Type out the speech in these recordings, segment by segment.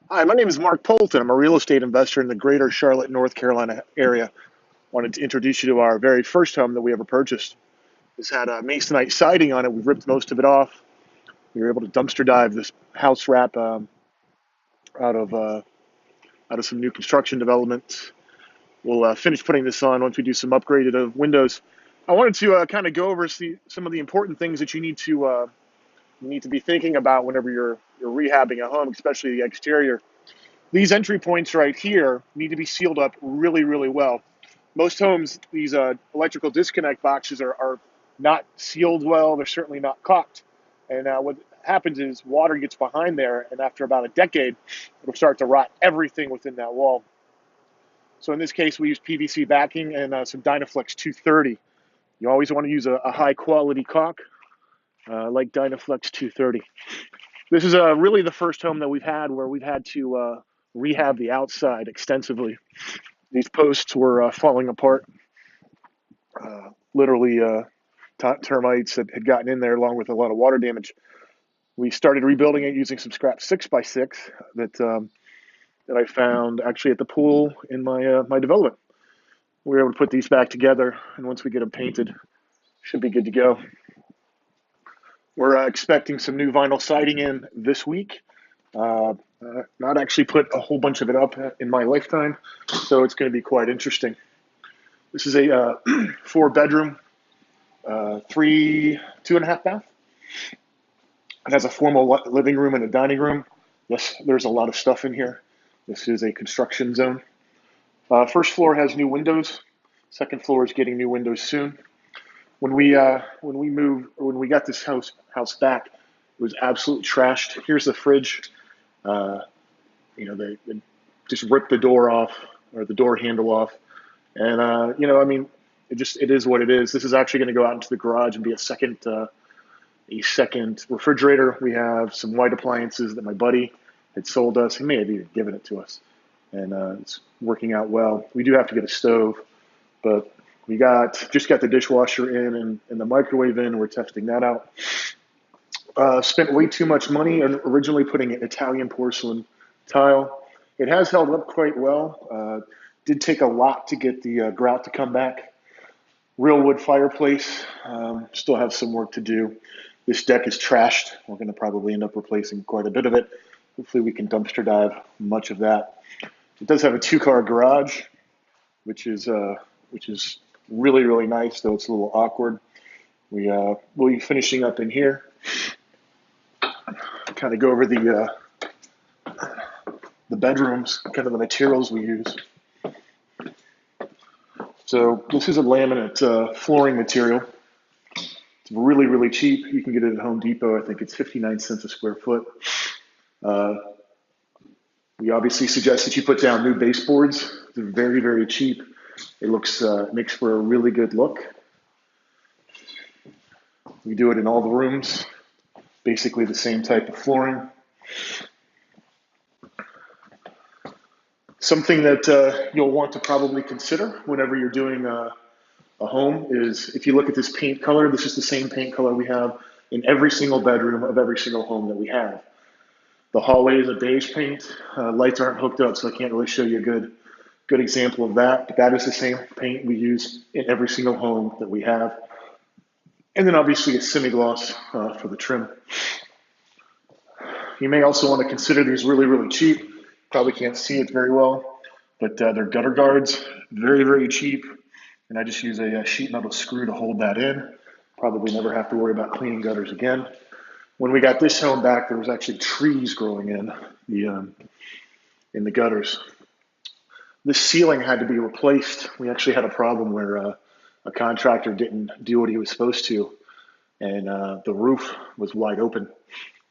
Hi, my name is Mark Polton. I'm a real estate investor in the greater Charlotte, North Carolina area. Wanted to introduce you to our very first home that we ever purchased. This had a masonite siding on it. We ripped most of it off. We were able to dumpster dive this house wrap out of uh, out of some new construction developments. We'll finish putting this on once we do some upgraded of windows. I wanted to kind of go over some of the important things that you need to be thinking about whenever you're rehabbing a home, especially the exterior. These entry points right here need to be sealed up really, really well. Most homes, these electrical disconnect boxes are not sealed well. They're certainly not caulked. And what happens is water gets behind there, and after about a decade, it'll start to rot everything within that wall. So in this case, we used PVC backing and some Dynaflex 230. You always want to use a high quality caulk like Dynaflex 230. This is really the first home that we've had where we've had to rehab the outside extensively. These posts were falling apart. Literally, termites had gotten in there along with a lot of water damage. We started rebuilding it using some scrap 6x6 that I found actually at the pool in my development. We were able to put these back together, and once we get them painted, should be good to go. We're expecting some new vinyl siding in this week. Not actually put a whole bunch of it up in my lifetime, so it's going to be quite interesting. This is a 4-bedroom, 2.5 bath. It has a formal living room and a dining room. Yes, there's a lot of stuff in here. This is a construction zone. First floor has new windows. Second floor is getting new windows soon. When we got this house back, it was absolutely trashed. Here's the fridge. They just ripped the door off, or the door handle off, and it is what it is. This is actually going to go out into the garage and be a second refrigerator. We have some white appliances that my buddy had sold us. He may have even given it to us, and it's working out well. We do have to get a stove, but we just got the dishwasher in and the microwave in. We're testing that out. Spent way too much money originally putting an Italian porcelain tile. It has held up quite well. Did take a lot to get the grout to come back. Real wood fireplace. Still have some work to do. This deck is trashed. We're going to probably end up replacing quite a bit of it. Hopefully we can dumpster dive much of that. It does have a 2-car garage, which is really, really nice, though it's a little awkward. We'll be finishing up in here. Kind of go over the bedrooms, kind of the materials we use. So this is a laminate flooring material. It's really, really cheap. You can get it at Home Depot. I think it's 59 cents a square foot. We obviously suggest that you put down new baseboards. They're very, very cheap. It makes for a really good look. We do it in all the rooms. Basically the same type of flooring. Something that you'll want to probably consider whenever you're doing a home is, if you look at this paint color, this is the same paint color we have in every single bedroom of every single home that we have. The hallway is a beige paint. Lights aren't hooked up, so I can't really show you a good example of that, but that is the same paint we use in every single home that we have. And then obviously a semi-gloss for the trim. You may also want to consider these really, really cheap. Probably can't see it very well, but they're gutter guards, very, very cheap. And I just use a sheet metal screw to hold that in. Probably never have to worry about cleaning gutters again. When we got this home back, there was actually trees growing in the gutters. This ceiling had to be replaced. We actually had a problem where a contractor didn't do what he was supposed to, and the roof was wide open.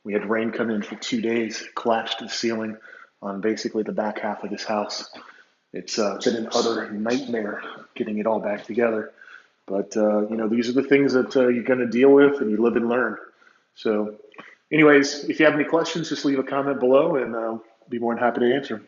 We had rain come in for 2 days, collapsed the ceiling on basically the back half of this house. It's been an utter nightmare getting it all back together. But, these are the things that you're going to deal with, and you live and learn. So anyways, if you have any questions, just leave a comment below, and I'll be more than happy to answer.